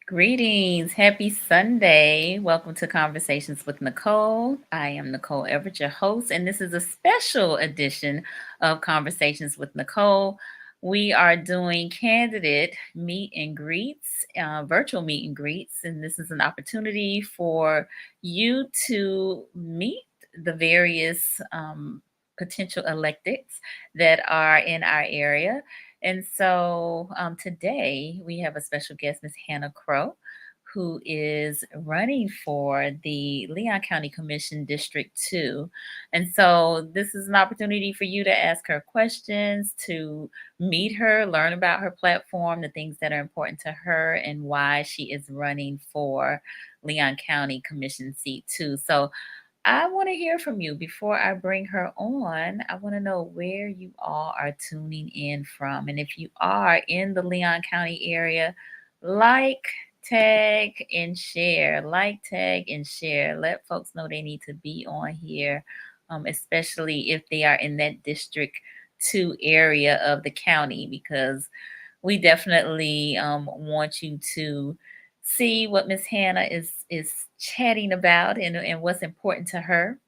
Greetings. Happy Sunday. Welcome to Conversations with Nicole. I am Nicole Everett, your host, and this is a special edition of Conversations with Nicole. We are doing candidate meet and greets, virtual meet and greets, and this is an opportunity for you to meet the various potential electeds that are in our area. And so today we have a special guest, Miss Hannah Crowe, who is running for the Leon County Commission District 2. And so this is an opportunity for you to ask her questions, to meet her, learn about her platform, the things that are important to her, and why she is running for Leon County Commission seat 2. So I want to hear from you before I bring her on. I want to know where you all are tuning in from. And if you are in the Leon County area, like, tag, and share. Like, tag, and share. Let folks know they need to be on here, especially if they are in that District 2 area of the county, because we definitely want you to see what Miss Hannah is chatting about and what's important to her.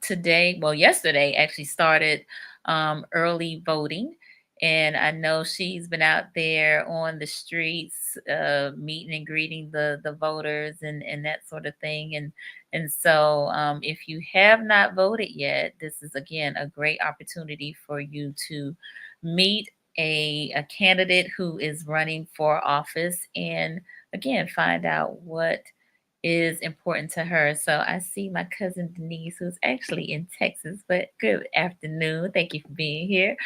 Today, well, yesterday actually started early voting. And I know she's been out there on the streets, meeting and greeting the voters and that sort of thing. And so if you have not voted yet, this is again a great opportunity for you to meet a candidate who is running for office and again find out what is important to her. So I see my cousin Denise, who's actually in Texas, but good afternoon. Thank you for being here.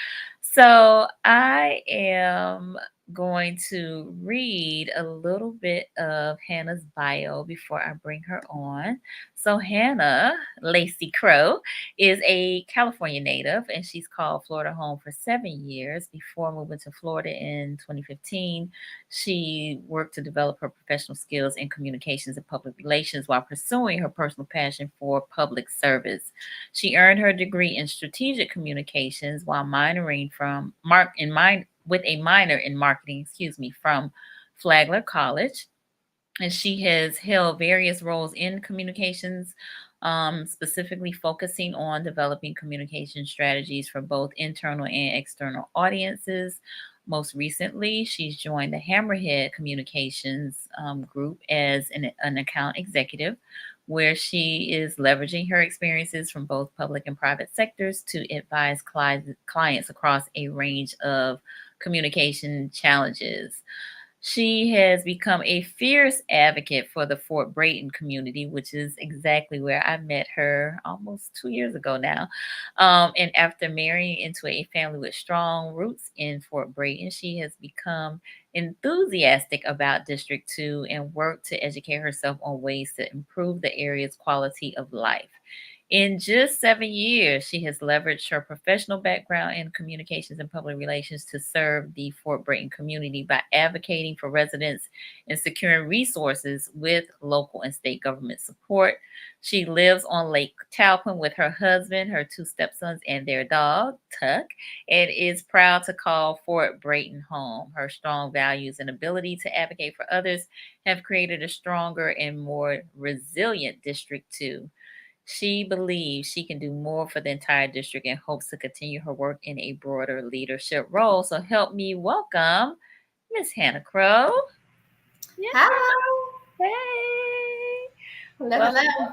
So I am going to read a little bit of Hannah's bio before I bring her on. So Hannah Lacey Crowe is a California native, and she's called Florida home for 7 years. Before moving to Florida in 2015, she worked to develop her professional skills in communications and public relations while pursuing her personal passion for public service. She earned her degree in strategic communications while minoring from mark in mind with a minor in marketing, from Flagler College. And she has held various roles in communications, specifically focusing on developing communication strategies for both internal and external audiences. Most recently, she's joined the Hammerhead Communications group as an account executive, where she is leveraging her experiences from both public and private sectors to advise clients across a range of communication challenges. She has become a fierce advocate for the Fort Braiden community, which is exactly where I met her almost 2 years ago now. And after marrying into a family with strong roots in Fort Braiden, she has become enthusiastic about District 2 and worked to educate herself on ways to improve the area's quality of life. In just 7 years, she has leveraged her professional background in communications and public relations to serve the Fort Brayton community by advocating for residents and securing resources with local and state government support. She lives on Lake Talcott with her husband, her two stepsons, and their dog, Tuck, and is proud to call Fort Brayton home. Her strong values and ability to advocate for others have created a stronger and more resilient District 2. She believes she can do more for the entire district and hopes to continue her work in a broader leadership role. So help me welcome Miss Hannah Crowe. Yeah. Hello. Hey. Hello, Welcome, hello.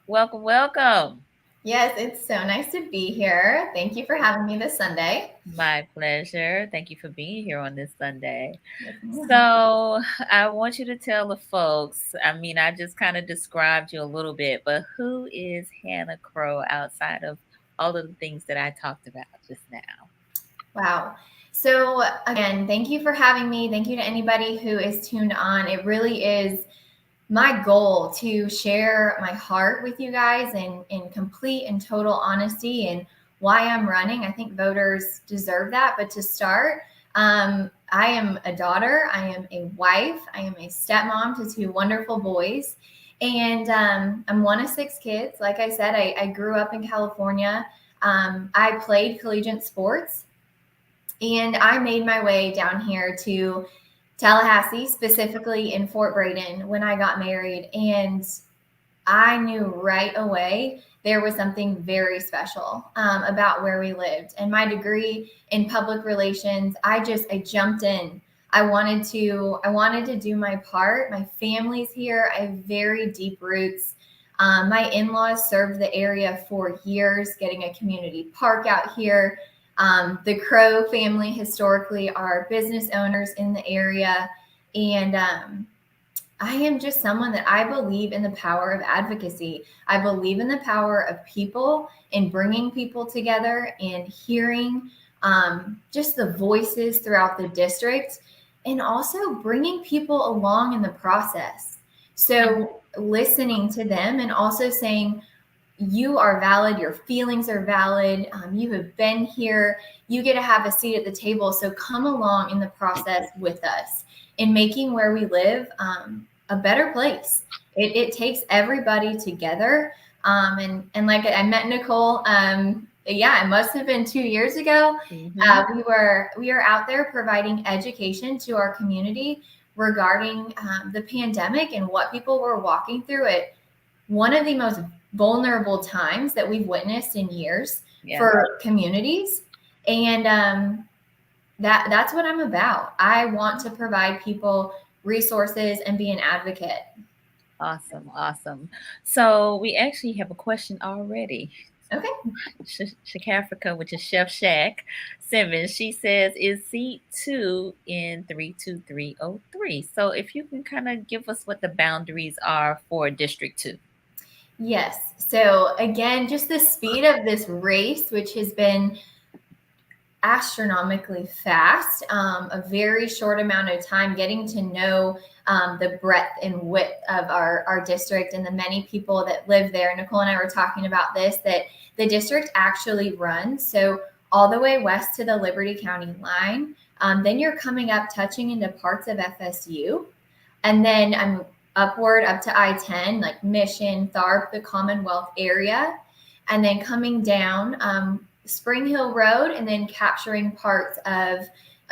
welcome, welcome. Yes, it's so nice to be here. Thank you for having me this Sunday. My pleasure. Thank you for being here on this Sunday. Yes, ma'am. So, I want you to tell the folks, I mean, I just kind of described you a little bit, but who is Hannah Crowe outside of all of the things that I talked about just now? Wow. So, again, thank you for having me. Thank you to anybody who is tuned on. It really is my goal to share my heart with you guys in complete and total honesty and why I'm running. I think voters deserve that. But to start, I am a daughter, I am a wife, I am a stepmom to two wonderful boys. And I'm one of six kids. Like I said, I grew up in California. I played collegiate sports and I made my way down here to Tallahassee, specifically in Fort Braiden, when I got married. And I knew right away there was something very special about where we lived. And my degree in public relations, I jumped in. I wanted to do my part. My family's here. I have very deep roots. My in-laws served the area for years, getting a community park out here. The Crowe family historically are business owners in the area. And I am just someone that I believe in the power of advocacy. I believe in the power of people and bringing people together and hearing just the voices throughout the district, and also bringing people along in the process. So listening to them and also saying, you are valid, your feelings are valid, you have been here, you get to have a seat at the table. So come along in the process with us in making where we live a better place. It takes everybody together. And like I met Nicole, it must have been 2 years ago. Mm-hmm. We were out there providing education to our community regarding the pandemic and what people were walking through at one of the most vulnerable times that we've witnessed in years for communities. And that's what I'm about. I want to provide people resources and be an advocate. Awesome. So we actually have a question already. Okay. Africa, which is Chef Shack Simmons, she says, is seat 2 in 32303. So if you can kind of give us what the boundaries are for District 2. Yes. So again, just the speed of this race, which has been astronomically fast, a very short amount of time, getting to know the breadth and width of our district and the many people that live there. Nicole and I were talking about this, that the district actually runs so all the way west to the Liberty County line. Then you're coming up, touching into parts of FSU. And then I'm upward up to I-10, like Mission, Tharp, the Commonwealth area. And then coming down Spring Hill Road, and then capturing parts of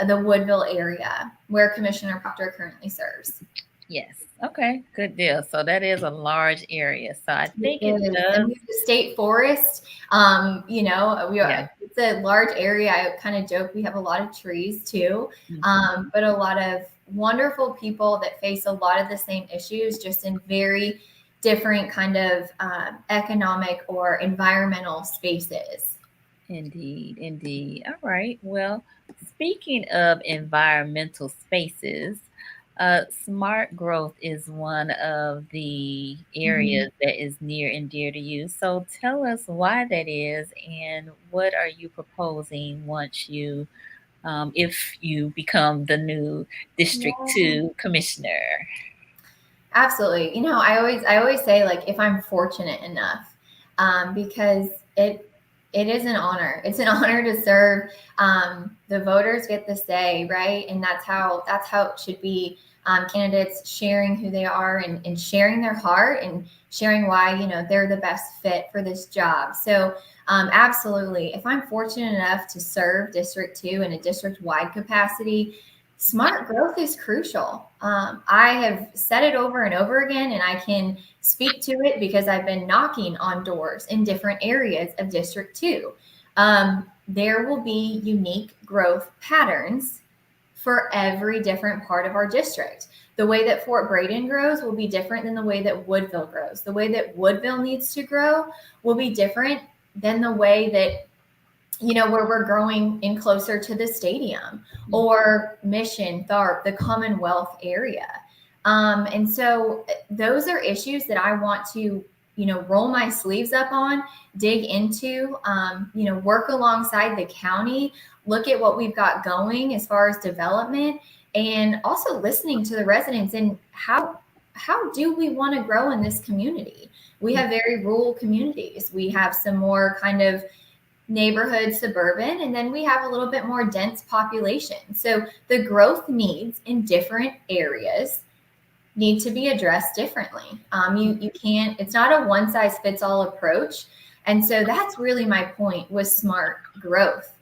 the Woodville area where Commissioner Proctor currently serves. Yes. Okay. Good deal. So that is a large area. So I think it does. And we have the state forest. It's a large area. I kind of joke we have a lot of trees too, but a lot of wonderful people that face a lot of the same issues, just in very different kind of economic or environmental spaces. Indeed. All right. Well, speaking of environmental spaces, smart growth is one of the areas that is near and dear to you. So tell us why that is, and what are you proposing once you, if you become the new District 2 commissioner? Absolutely. I always say, like, if I'm fortunate enough, because it is an honor. It's an honor to serve. The voters get the say, right? And that's how it should be. Candidates sharing who they are and sharing their heart and sharing why, they're the best fit for this job. So absolutely, if I'm fortunate enough to serve District 2 in a district-wide capacity, smart growth is crucial. I have said it over and over again, and I can speak to it because I've been knocking on doors in different areas of District 2. There will be unique growth patterns for every different part of our district. The way that Fort Braiden grows will be different than the way that Woodville grows. The way that Woodville needs to grow will be different than the way that, where we're growing in closer to the stadium, or Mission, Tharp, the Commonwealth area. And so those are issues that I want to, roll my sleeves up on, dig into, work alongside the county, look at what we've got going as far as development, and also listening to the residents and how do we want to grow in this community? We have very rural communities. We have some more kind of neighborhood suburban, and then we have a little bit more dense population. So the growth needs in different areas need to be addressed differently. You can't, it's not a one size fits all approach. And so that's really my point with smart growth.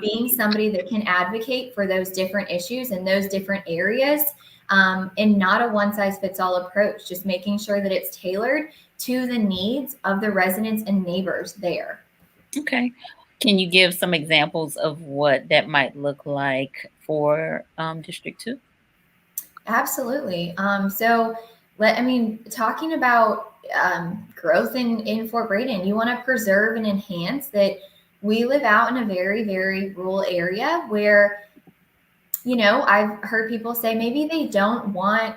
being somebody that can advocate for those different issues in those different areas, and not a one-size-fits-all approach, just making sure that it's tailored to the needs of the residents and neighbors there. Okay. Can you give some examples of what that might look like for District 2? Absolutely. Talking about growth in Fort Braiden, you want to preserve and enhance that. We live out in a very, very rural area where, I've heard people say maybe they don't want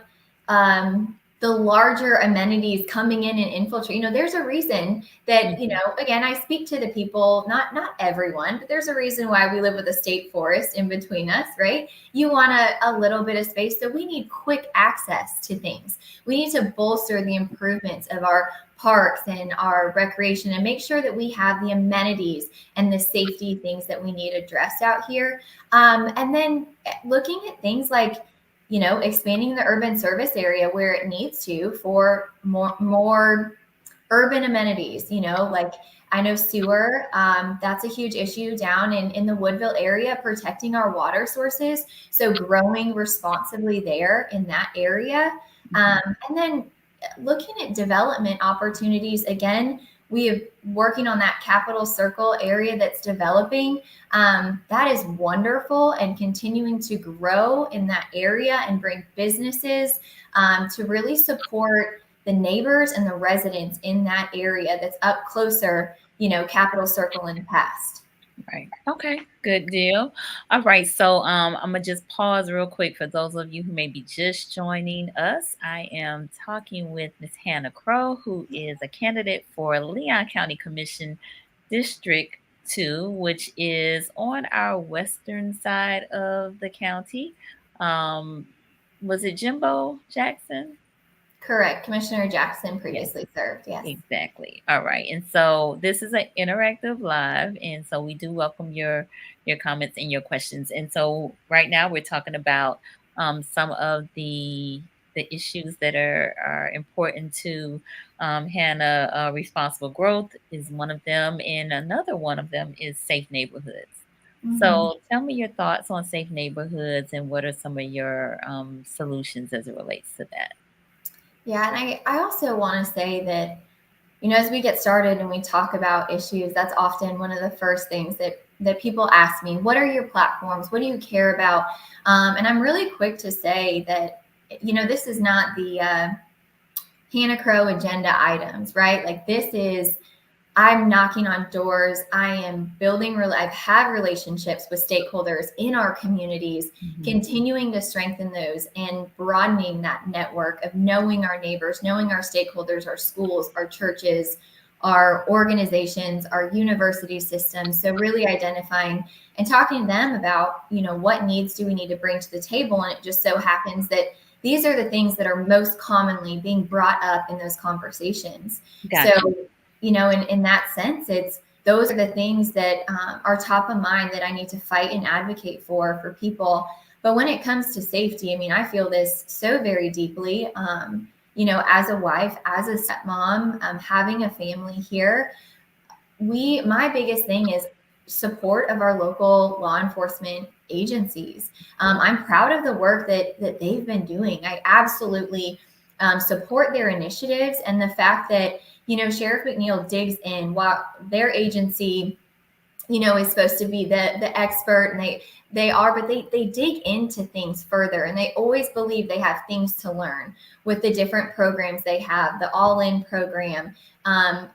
the larger amenities coming in and infiltrate. There's a reason that, again, I speak to the people, not everyone, but there's a reason why we live with a state forest in between us, right? You want a little bit of space. So we need quick access to things. We need to bolster the improvements of our parks and our recreation and make sure that we have the amenities and the safety things that we need addressed out here. And then looking at things like, expanding the urban service area where it needs to for more urban amenities, like I know sewer, that's a huge issue down in the Woodville area, protecting our water sources. So growing responsibly there in that area. And then looking at development opportunities, again, we have working on that capital circle area that's developing. That is wonderful, and continuing to grow in that area and bring businesses to really support the neighbors and the residents in that area that's up closer, capital circle in the past. Right. Okay. Good deal. All right. So I'm gonna just pause real quick for those of you who may be just joining us. I am talking with Miss Hannah Crowe, who is a candidate for Leon County Commission District 2, which is on our western side of the county. Was it Jimbo Jackson? Correct. Commissioner Jackson previously served. Yes. Exactly. All right. And so this is an interactive live, and so we do welcome your comments and your questions. And so right now we're talking about some of the issues that are important to Hannah. Responsible growth is one of them, and another one of them is safe neighborhoods. So tell me your thoughts on safe neighborhoods, and what are some of your solutions as it relates to that? Yeah, and I also want to say that, as we get started and we talk about issues, that's often one of the first things that people ask me. What are your platforms? What do you care about? And I'm really quick to say that, this is not the Hannah Crowe agenda items, right? Like this is, I'm knocking on doors. I am building, I've had relationships with stakeholders in our communities, continuing to strengthen those and broadening that network of knowing our neighbors, knowing our stakeholders, our schools, our churches, our organizations, our university systems. So really identifying and talking to them about, what needs do we need to bring to the table? And it just so happens that these are the things that are most commonly being brought up in those conversations. Gotcha. So, in that sense, those are the things that are top of mind that I need to fight and advocate for people. But when it comes to safety, I feel this so very deeply. As a wife, as a stepmom, having a family here, my biggest thing is support of our local law enforcement agencies. I'm proud of the work that they've been doing. I absolutely support their initiatives and the fact that, Sheriff McNeil digs in while their agency, is supposed to be the expert, and they are, but they dig into things further, and they always believe they have things to learn with the different programs they have, the all-in program. And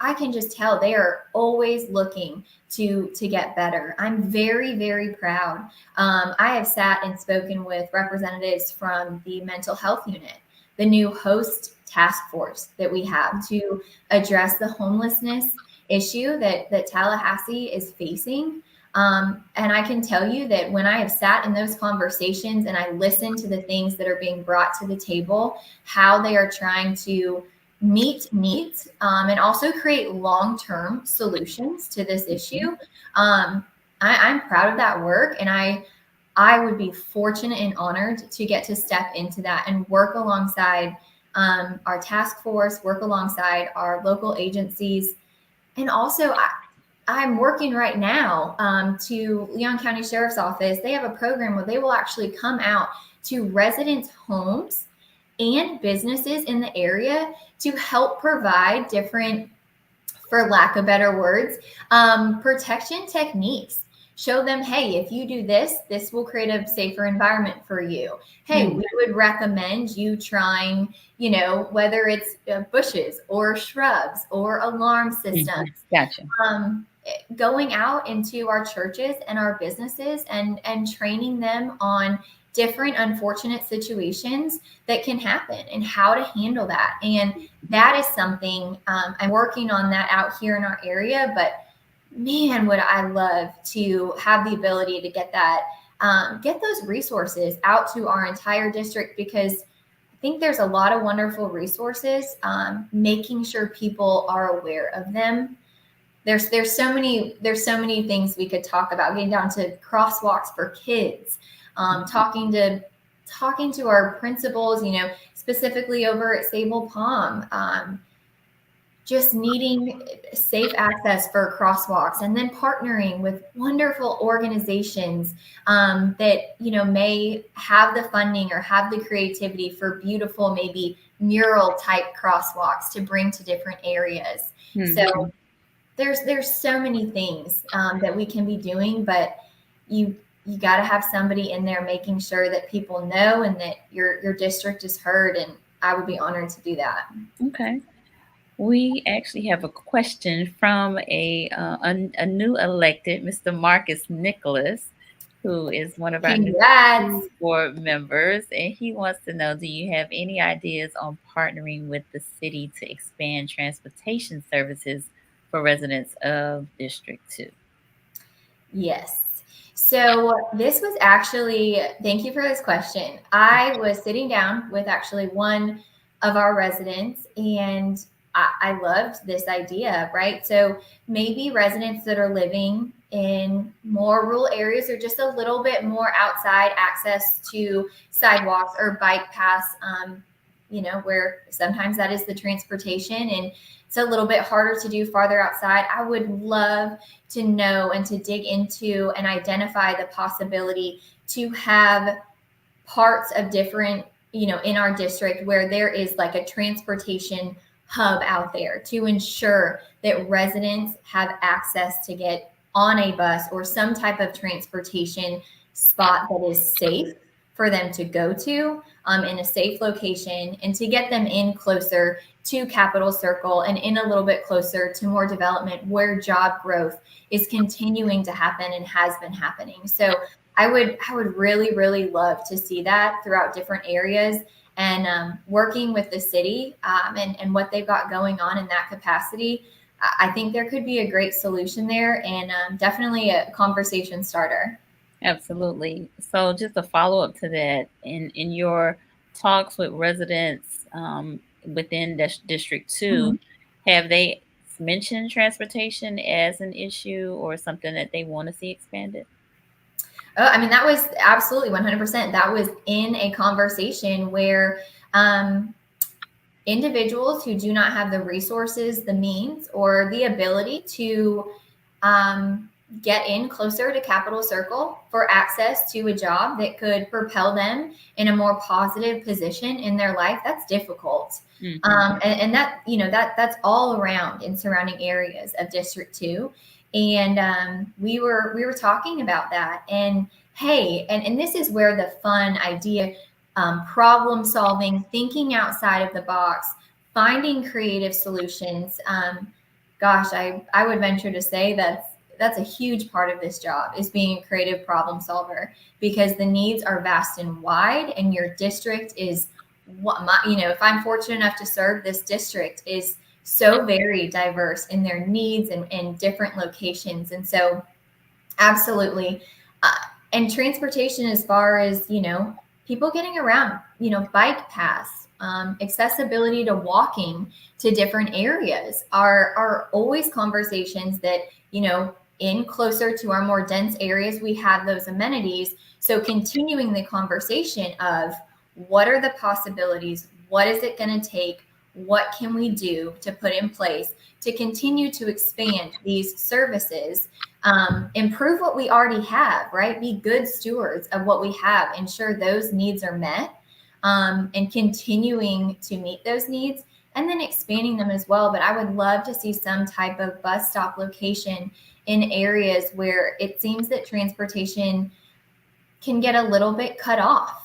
I can just tell they are always looking to get better. I'm very, very proud. I have sat and spoken with representatives from the mental health unit, the new host task force that we have to address the homelessness issue that Tallahassee is facing. And I can tell you that when I have sat in those conversations and I listen to the things that are being brought to the table, how they are trying to meet needs and also create long-term solutions to this issue, I'm proud of that work. And I would be fortunate and honored to get to step into that and work alongside our task force, work alongside our local agencies. And also, I'm working right now to Leon County Sheriff's Office. They have a program where they will actually come out to residents' homes and businesses in the area to help provide different, for lack of better words, protection techniques. Show them, hey, if you do this, this will create a safer environment for you. Hey, we would recommend you trying, whether it's bushes or shrubs or alarm systems. Gotcha. Going out into our churches and our businesses and training them on different unfortunate situations that can happen and how to handle that. And that is something I'm working on that out here in our area. But man, would I love to have the ability to get that, get those resources out to our entire district, because I think there's a lot of wonderful resources, making sure people are aware of them. There's so many things we could talk about, getting down to crosswalks for kids, talking to our principals, specifically over at Sable Palm, just needing safe access for crosswalks, and then partnering with wonderful organizations that may have the funding or have the creativity for beautiful, maybe mural type crosswalks to bring to different areas. So there's so many things that we can be doing, but you got to have somebody in there making sure that people know and that your district is heard. And I would be honored to do that. Okay. We actually have a question from a new elected, Mr. Marcus Nicholas, who is one of our new board members, and he wants to know, do you have any ideas on partnering with the city to expand transportation services for residents of District 2? Yes. So this was actually, thank you for this question. I was sitting down with actually one of our residents, and I loved this idea, right? So maybe residents that are living in more rural areas or just a little bit more outside access to sidewalks or bike paths, where sometimes that is the transportation and it's a little bit harder to do farther outside. I would love to know and to dig into and identify the possibility to have parts of different, in our district where there is like a transportation hub out there to ensure that residents have access to get on a bus or some type of transportation spot that is safe for them to go to in a safe location, and to get them in closer to Capitol Circle and in a little bit closer to more development where job growth is continuing to happen and has been happening. So I would really, really love to see that throughout different areas, and working with the city and what they've got going on in that capacity. I think there could be a great solution there, and definitely a conversation starter. Absolutely. So just a follow-up to that, in your talks with residents within District 2, have they mentioned transportation as an issue or something that they want to see expanded? Oh, I mean, that was absolutely 100%. That was in a conversation where individuals who do not have the resources, the means, or the ability to get in closer to Capitol Circle for access to a job that could propel them in a more positive position in their life, that's difficult. And that, that's all around in surrounding areas of District 2. And we were talking about that, and hey, and this is where the fun idea, problem solving, thinking outside of the box, finding creative solutions. Gosh, I would venture to say that's a huge part of this job, is being a creative problem solver, because the needs are vast and wide, and your district is if I'm fortunate enough to serve this district, is so very diverse in their needs and different locations. And so absolutely. And transportation, as far as, people getting around, bike paths, accessibility to walking to different areas are always conversations that, in closer to our more dense areas, we have those amenities. So continuing the conversation of what are the possibilities? What is it going to take? what can we do to put in place to continue to expand these services, improve what we already have, right? Be good stewards of what we have, ensure those needs are met, and continuing to meet those needs, and then expanding them as well. But I would love to see some type of bus stop location in areas where it seems that transportation can get a little bit cut off.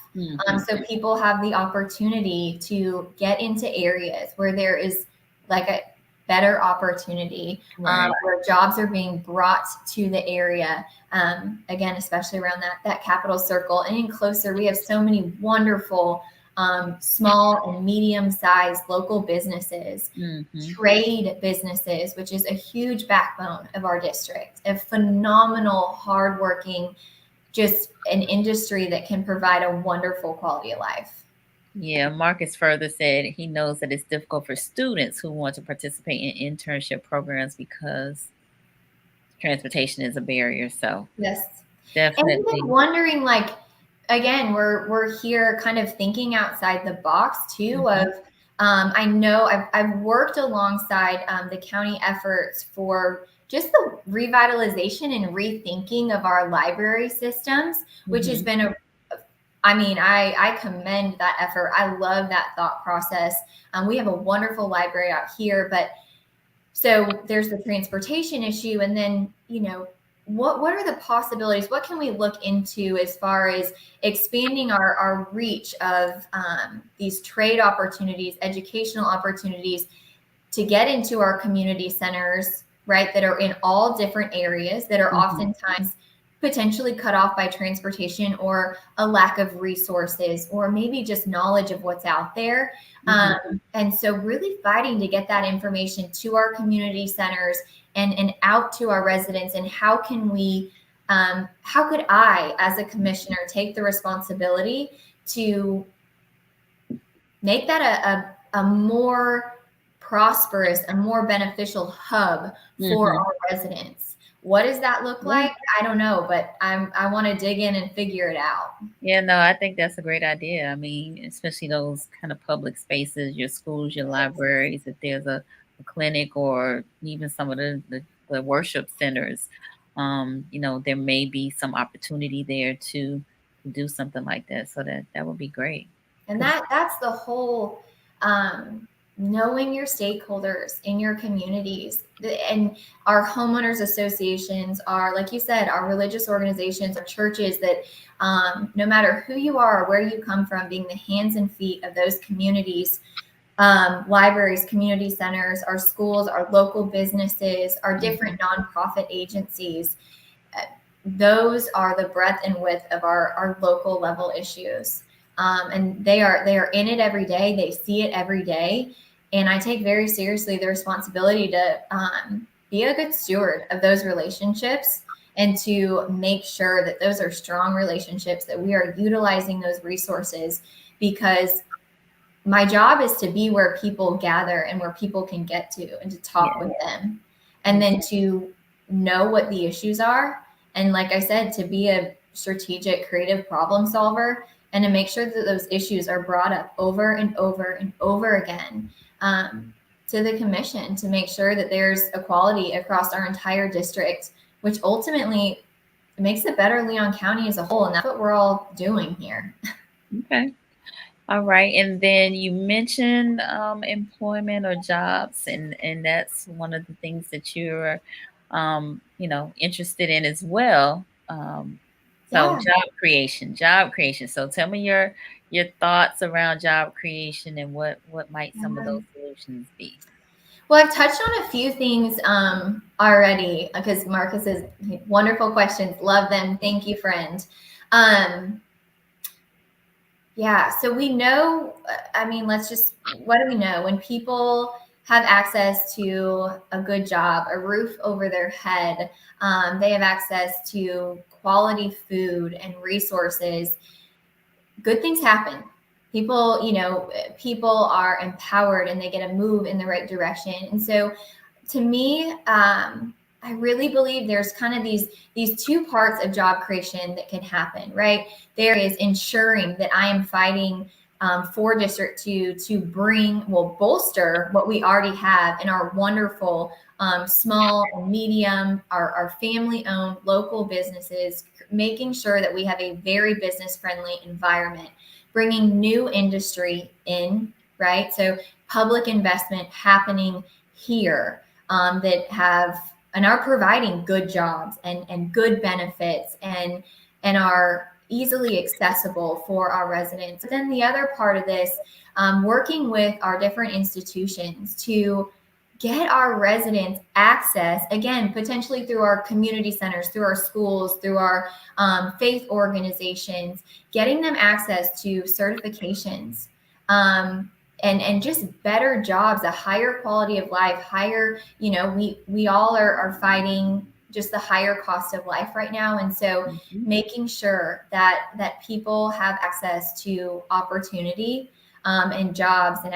So people have the opportunity to get into areas where there is like a better opportunity, Right. where jobs are being brought to the area. Again, especially around that capital circle and in closer, we have so many wonderful small and medium-sized local businesses, trade businesses, which is a huge backbone of our district, a phenomenal, hardworking, just an industry that can provide a wonderful quality of life. Yeah, Marcus further said he knows that it's difficult for students who want to participate in internship programs because transportation is a barrier. So Yes. And definitely. even wondering, like, again, we're here kind of thinking outside the box too of I know I've worked alongside the county efforts for just the revitalization and rethinking of our library systems, which has been I commend that effort. I love that thought process. We have a wonderful library out here, but so there's the transportation issue. And then, what are the possibilities? What can we look into as far as expanding our reach of these trade opportunities, educational opportunities to get into our community centers, right, that are in all different areas that are oftentimes potentially cut off by transportation or a lack of resources or maybe just knowledge of what's out there. And so really fighting to get that information to our community centers and out to our residents. And how can we, how could I, as a commissioner, take the responsibility to make that a more prosperous, a more beneficial hub for our residents? What does that look like? I don't know, but I want to dig in and figure it out. Yeah, no, I think that's a great idea. I mean, especially those kind of public spaces, your schools, your libraries, if there's a clinic or even some of the worship centers, there may be some opportunity there to do something like that. So that would be great. And that's the whole knowing your stakeholders in your communities, and our homeowners associations are, like you said, our religious organizations, our churches, that no matter who you are or where you come from, being the hands and feet of those communities, libraries, community centers, our schools, our local businesses, our different nonprofit agencies. Those are the breadth and width of our local level issues. And they are in it every day. They see it every day. And I take very seriously the responsibility to be a good steward of those relationships and to make sure that those are strong relationships, that we are utilizing those resources, because my job is to be where people gather and where people can get to and to talk with them, and then to know what the issues are. And like I said, to be a strategic, creative problem solver, and to make sure that those issues are brought up over and over and over again to the commission, to make sure that there's equality across our entire district, which ultimately makes it better Leon County as a whole. And that's what we're all doing here. Okay. All right. And then you mentioned employment or jobs, and that's one of the things that you're, interested in as well. So job creation. So tell me your thoughts around job creation and what might some of those solutions be. Well, I've touched on a few things already, because Marcus says wonderful questions. Love them. Thank you, friend. Yeah, so we know, what do we know? When people have access to a good job, a roof over their head, they have access to quality food and resources, good things happen. People are empowered and they get to move in the right direction. And so to me, I really believe there's kind of these two parts of job creation that can happen, right? There is ensuring that I am fighting for District 2 to bolster what we already have in our wonderful small and medium, our family-owned local businesses, making sure that we have a very business-friendly environment, bringing new industry in, right? So public investment happening here that have and are providing good jobs and good benefits and are easily accessible for our residents. But then the other part of this, working with our different institutions to get our residents access, again, potentially through our community centers, through our schools, through our faith organizations, getting them access to certifications and just better jobs, a higher quality of life, higher, we all are fighting just the higher cost of life right now. And so making sure that people have access to opportunity and jobs and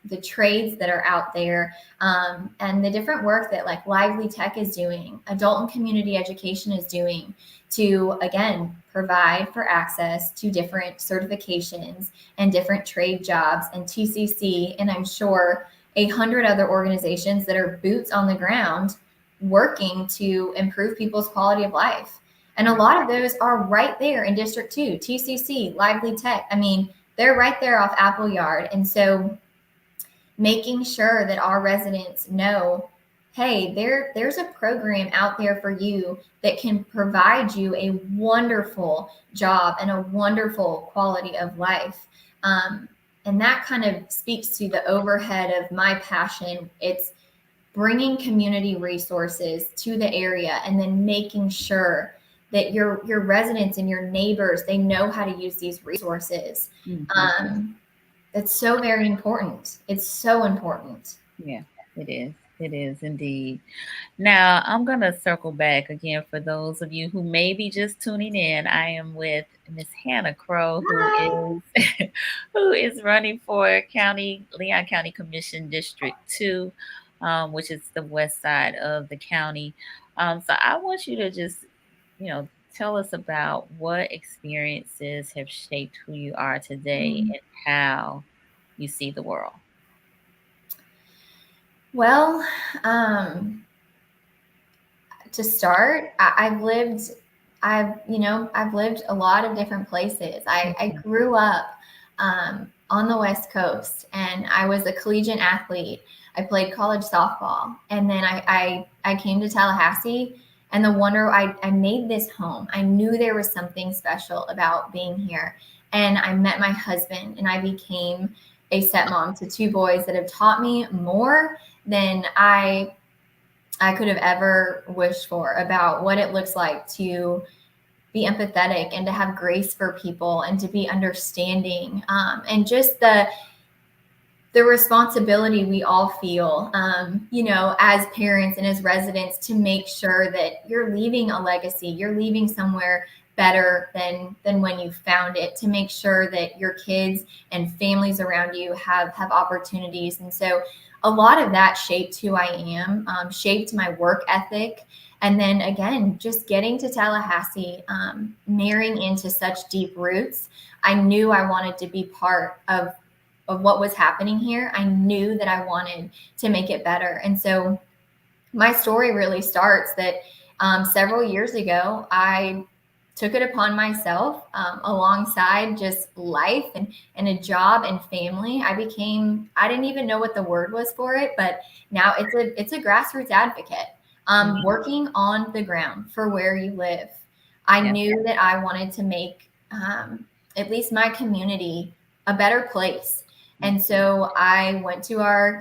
the trades that are out there and the different work that like Lively Tech is doing, adult and community education is doing to, again, provide for access to different certifications and different trade jobs, and TCC, and I'm sure 100 other organizations that are boots on the ground working to improve people's quality of life. And a lot of those are right there in District 2, TCC, Lively Tech. I mean, they're right there off Appleyard. And so making sure that our residents know, hey, there's a program out there for you that can provide you a wonderful job and a wonderful quality of life. And that kind of speaks to the overhead of my passion. It's bringing community resources to the area and then making sure that your residents and your neighbors, they know how to use these resources. That's so very important. It's so important. Yeah, it is. It is indeed. Now, I'm going to circle back again for those of you who may be just tuning in. I am with Miss Hannah Crowe, who is running for Leon County Commission District 2, which is the west side of the county. So I want you to just, tell us about what experiences have shaped who you are today and how you see the world. Well, to start, I've lived a lot of different places. I grew up on the West Coast, and I was a collegiate athlete. I played college softball, and then I came to Tallahassee, and I made this home. I knew there was something special about being here, and I met my husband, and I became a stepmom to 2 boys that have taught me more than I could have ever wished for about what it looks like to be empathetic and to have grace for people and to be understanding, and just the responsibility we all feel, as parents and as residents, to make sure that you're leaving a legacy, you're leaving somewhere better than when you found it, to make sure that your kids and families around you have opportunities. And so a lot of that shaped who I am, shaped my work ethic. And then again, just getting to Tallahassee, marrying into such deep roots, I knew I wanted to be part of what was happening here. I knew that I wanted to make it better. And so my story really starts that several years ago, I took it upon myself, alongside just life and a job and family. I didn't even know what the word was for it, but now it's a grassroots advocate, working on the ground for where you live. I knew that I wanted to make at least my community a better place. And so I went to our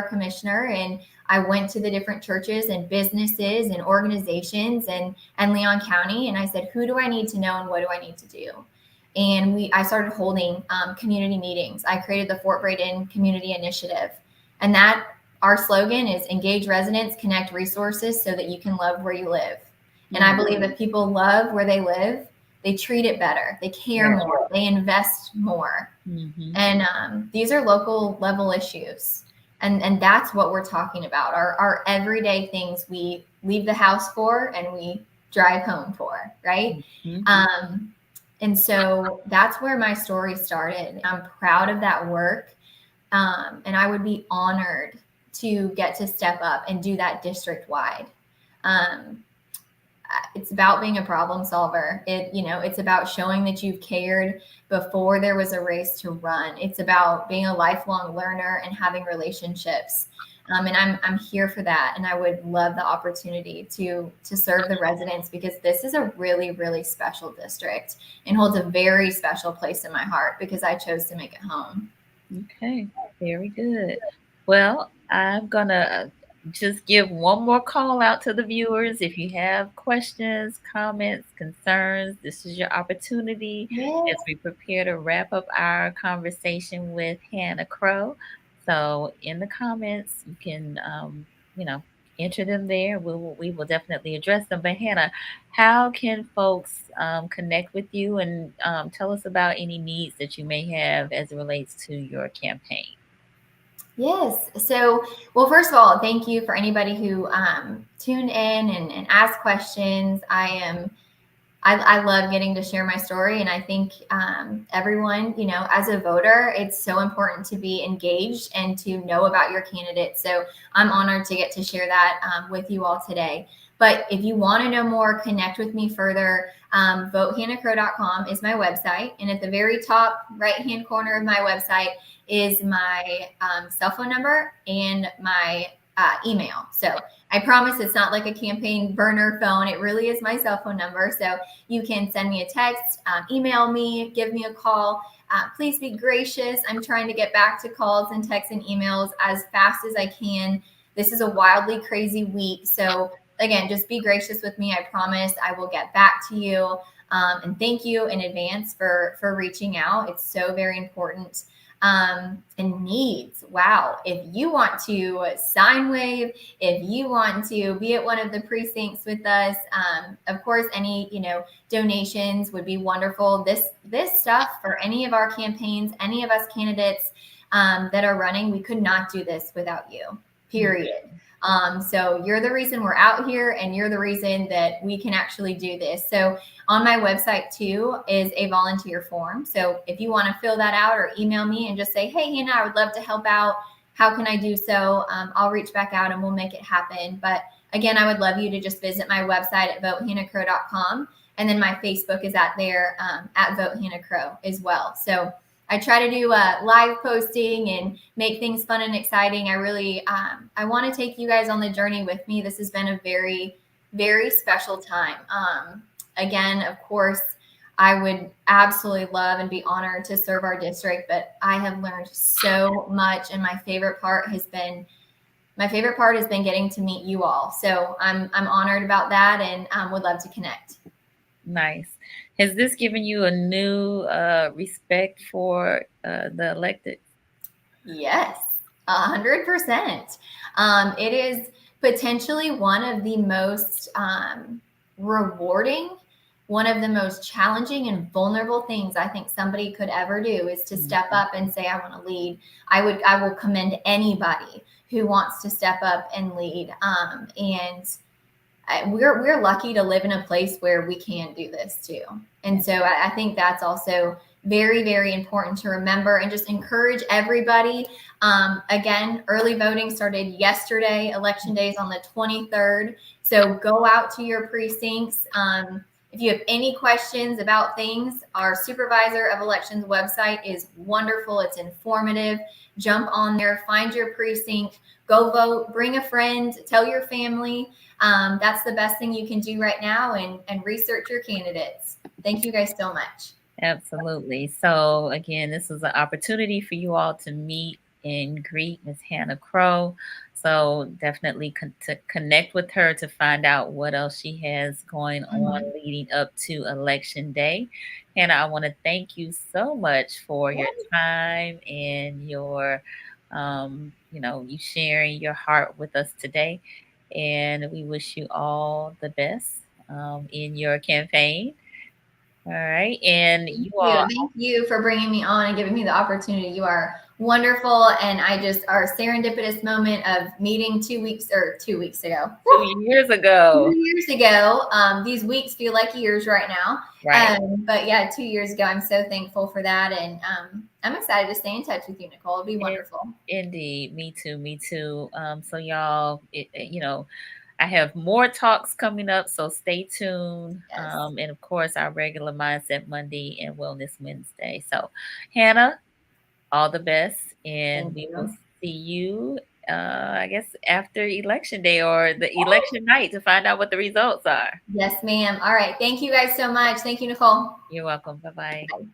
commissioner, and I went to the different churches and businesses and organizations and Leon County. And I said, who do I need to know and what do I need to do? And I started holding community meetings. I created the Fort Braiden Community Initiative. And our slogan is engage residents, connect resources so that you can love where you live. And I believe that people love where they live. They treat it better. They care more. They invest more. And these are local level issues. And that's what we're talking about. Our everyday things we leave the house for and we drive home for, right? And so that's where my story started. I'm proud of that work. And I would be honored to get to step up and do that district wide. Um, it's about being a problem solver. It's about showing that you've cared before there was a race to run. It's about being a lifelong learner and having relationships. And I'm here for that. And I would love the opportunity to serve the residents, because this is a really, really special district and holds a very special place in my heart because I chose to make it home. Okay, very good. Well, I'm gonna just give one more call out to the viewers. If you have questions, comments, concerns, this is your opportunity Yeah. as we prepare to wrap up our conversation with Hannah Crowe. So, in the comments, you can, enter them there. We will definitely address them. But Hannah, how can folks connect with you and tell us about any needs that you may have as it relates to your campaign? Yes. So, well, first of all, thank you for anybody who tuned in and asked questions. I love getting to share my story. And I think everyone, as a voter, it's so important to be engaged and to know about your candidate. So I'm honored to get to share that with you all today. But if you want to know more, connect with me further. VoteHannahCrowe.com is my website. And at the very top right-hand corner of my website is my cell phone number and my email. So I promise it's not like a campaign burner phone. It really is my cell phone number. So you can send me a text, email me, give me a call. Please be gracious. I'm trying to get back to calls and texts and emails as fast as I can. This is a wildly crazy week. So again, just be gracious with me. I promise I will get back to you. And thank you in advance for reaching out. It's so very important. And needs. Wow. If you want to sign wave, if you want to be at one of the precincts with us, of course, any, donations would be wonderful. This stuff for any of our campaigns, any of us candidates that are running, we could not do this without you, period. So you're the reason we're out here, and you're the reason that we can actually do this. So on my website too is a volunteer form. So if you want to fill that out or email me and just say, hey, Hannah, I would love to help out. How can I do so? I'll reach back out and we'll make it happen. But again, I would love you to just visit my website at VoteHannahCrowe.com. And then my Facebook is at Vote Hannah Crowe as well. So I try to do live posting and make things fun and exciting. I really, I want to take you guys on the journey with me. This has been a very, very special time. Again, of course, I would absolutely love and be honored to serve our district, but I have learned so much. And my favorite part has been getting to meet you all. So I'm honored about that, and would love to connect. Nice. Has this given you a new respect for the elected? Yes, 100%. It is potentially one of the most rewarding, one of the most challenging and vulnerable things I think somebody could ever do is to step up and say, I want to lead. I will commend anybody who wants to step up and lead. And we're lucky to live in a place where we can do this too. And so I think that's also very, very important to remember, and just encourage everybody. Again, early voting started yesterday. Election day is on the 23rd. So go out to your precincts. If you have any questions about things, our supervisor of elections website is wonderful. It's informative. Jump on there, find your precinct, go vote, bring a friend, tell your family. That's the best thing you can do right now, and research your candidates. Thank you guys so much. Absolutely. So again, this was an opportunity for you all to meet and greet Miss Hannah Crowe. So definitely to connect with her to find out what else she has going on leading up to Election Day. Hannah, I want to thank you so much for your time and your, you sharing your heart with us today. And we wish you all the best in your campaign. All right. And Thank you for bringing me on and giving me the opportunity. You are wonderful. And our serendipitous moment of meeting 2 weeks ago. 2 years ago. 2 years ago. These weeks feel like years right now. Right. But yeah, 2 years ago, I'm so thankful for that. And I'm excited to stay in touch with you, Nicole. It'll be wonderful. Indeed. Me too. So y'all, I have more talks coming up, so stay tuned. Yes. And of course, our regular Mindset Monday and Wellness Wednesday. So, Hannah, all the best, and Thank we will you. see you, I guess, after Election Day or the election night to find out what the results are. Yes, ma'am. All right. Thank you guys so much. Thank you, Nicole. You're welcome. Bye-bye. Bye.